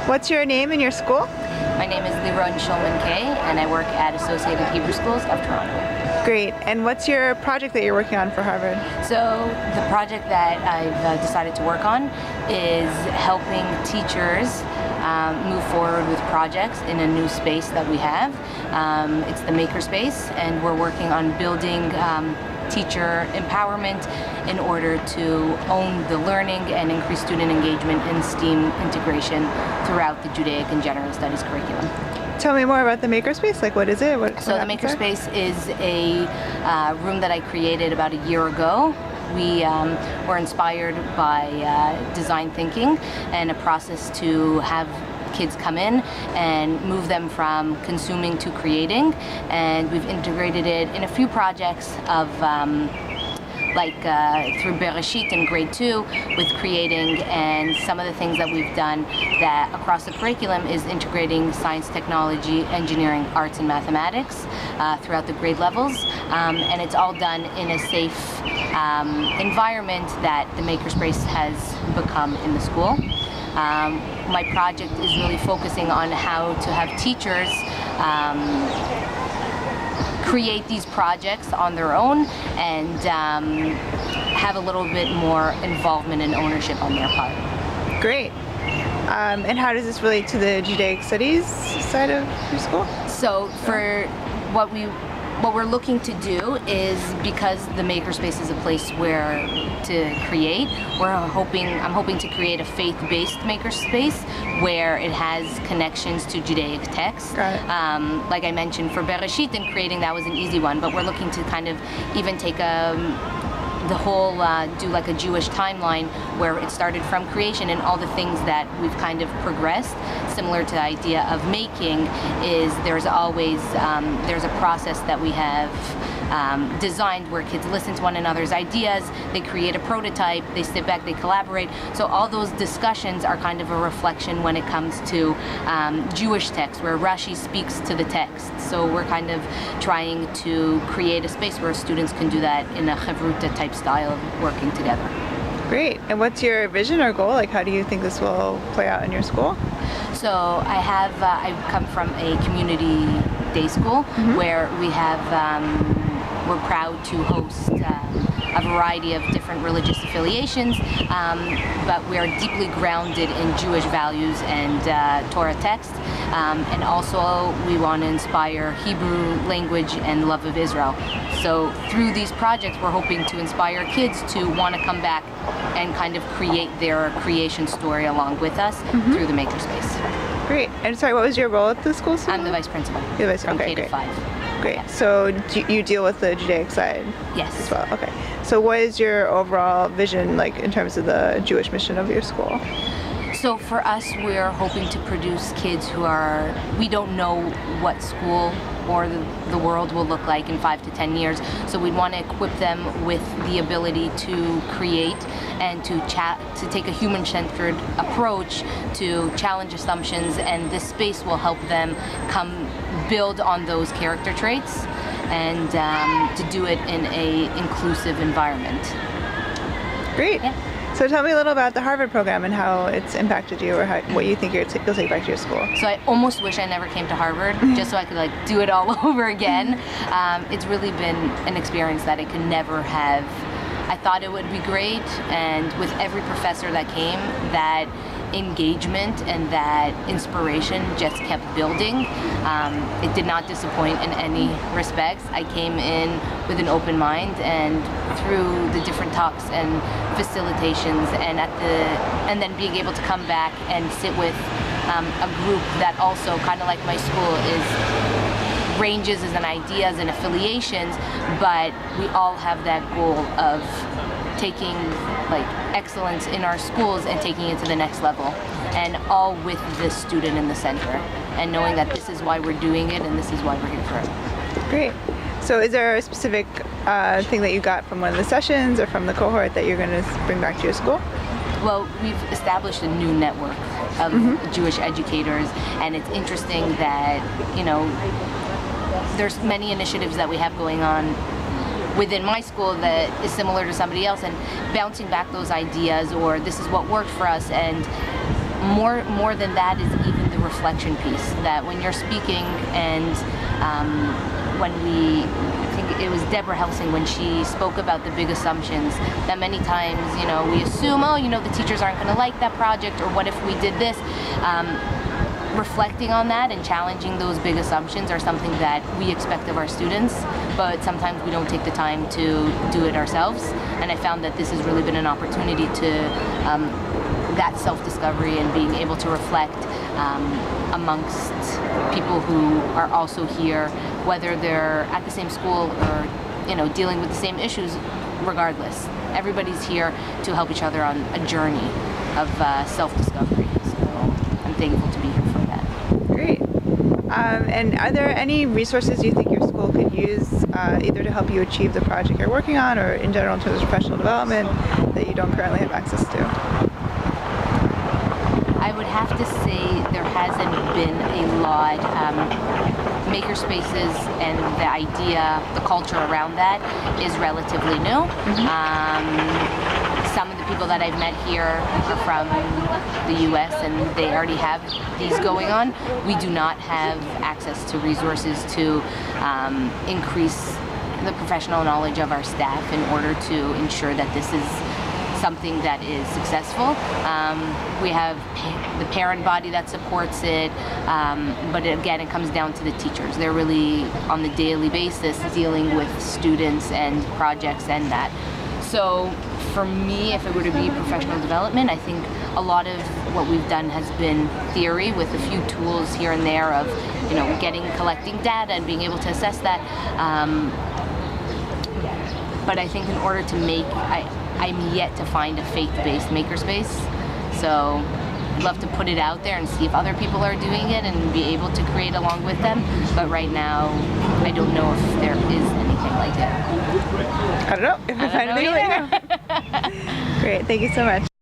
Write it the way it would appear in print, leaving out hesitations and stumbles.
What's your name and your school? My name is Kaye, and I work at Associated Hebrew Schools of Toronto. Great. And what's your project that you're working on for Harvard? So the project that I've decided to work on is helping teachers move forward with projects in a new space that we have. It's the makerspace, and we're working on building teacher empowerment in order to own the learning and increase student engagement in STEAM integration throughout the Judaic and General Studies curriculum. Tell me more about the makerspace. Like, what is it? So the makerspace is a room that I created about a year ago. We were inspired by design thinking and a process to have kids come in and move them from consuming to creating, and we've integrated it in a few projects of through Bereshit in grade 2 with creating, and some of the things that we've done that across the curriculum is integrating science, technology, engineering, arts, and mathematics throughout the grade levels, and it's all done in a safe environment that the makerspace has become in the school. My project is really focusing on how to have teachers create these projects on their own and have a little bit more involvement and ownership on their part. Great. And how does this relate to the Judaic Studies side of your school? So for what we're looking to do is, because the makerspace is a place where to create, I'm hoping to create a faith-based makerspace where it has connections to Judaic texts. Like I mentioned, for Bereshit and creating, that was an easy one, but we're looking to kind of even take the whole, do like a Jewish timeline where it started from creation, and all the things that we've kind of progressed. Similar to the idea of making is there's always, there's a process that we have designed where kids listen to one another's ideas, they create a prototype, they sit back, they collaborate. So all those discussions are kind of a reflection when it comes to Jewish text, where Rashi speaks to the text. So we're kind of trying to create a space where students can do that in a Chavruta type style of working together. Great. And what's your vision or goal? Like, how do you think this will play out in your school? So I come from a community day school where we have, we're proud to host a variety of different religious affiliations, but we are deeply grounded in Jewish values and Torah text. And also we want to inspire Hebrew language and love of Israel. So through these projects, we're hoping to inspire kids to want to come back and kind of create their creation story along with us through the makerspace. Great. And sorry, what was your role at the school? I'm the vice principal. You're the vice from principal. K to 5. Great. Yes. So you deal with the Judaic side? Yes. As well. Okay. So what is your overall vision, like, in terms of the Jewish mission of your school? So for us, we're hoping to produce kids who we don't know what school or the world will look like in 5 to 10 years. So we want to equip them with the ability to create and to take a human-centered approach to challenge assumptions, and this space will help them build on those character traits and to do it in a inclusive environment. Great. Yeah. So tell me a little about the Harvard program and how it's impacted you, or what you think you'll take back to your school. So I almost wish I never came to Harvard, just so I could do it all over again. It's really been an experience that I could never have. I thought it would be great, and with every professor that came, that engagement and that inspiration just kept building. It did not disappoint in any respects. I came in with an open mind, and through the different talks and facilitations, and then being able to come back and sit with a group that also, kind of like my school, ranges as in ideas and affiliations, but we all have that goal of taking excellence in our schools and taking it to the next level, and all with the student in the center, and knowing that this is why we're doing it and this is why we're here for it. Great. So is there a specific thing that you got from one of the sessions or from the cohort that you're going to bring back to your school? Well, we've established a new network of Jewish educators, and it's interesting that, there's many initiatives that we have going on within my school that is similar to somebody else, and bouncing back those ideas, or this is what worked for us. And more than that is even the reflection piece, that when you're speaking and when I think it was Deborah Helsing, when she spoke about the big assumptions, that many times, we assume, the teachers aren't going to like that project, or what if we did this? Reflecting on that and challenging those big assumptions are something that we expect of our students, but sometimes we don't take the time to do it ourselves. And I found that this has really been an opportunity to that self-discovery and being able to reflect amongst people who are also here, whether they're at the same school or dealing with the same issues. Regardless, everybody's here to help each other on a journey of self-discovery. So I'm thankful to be here for that. Great. And are there any resources you think your school could use either to help you achieve the project you're working on, or in general in terms of professional development, that you don't currently have access to? I would have to say there hasn't been a lot. Makerspaces and the idea, the culture around that is relatively new. Some of the people that I've met here are from the US and they already have these going on. We do not have access to resources to increase the professional knowledge of our staff in order to ensure that this is something that is successful. We have the parent body that supports it, but again, it comes down to the teachers. They're really on the daily basis dealing with students and projects and that. So for me, if it were to be professional development, I think a lot of what we've done has been theory with a few tools here and there of, collecting data and being able to assess that. But I think in order to I'm yet to find a faith-based makerspace. So I'd love to put it out there and see if other people are doing it and be able to create along with them. But right now, I don't know if there is anything like it. I don't know if we find anything later. Great, thank you so much.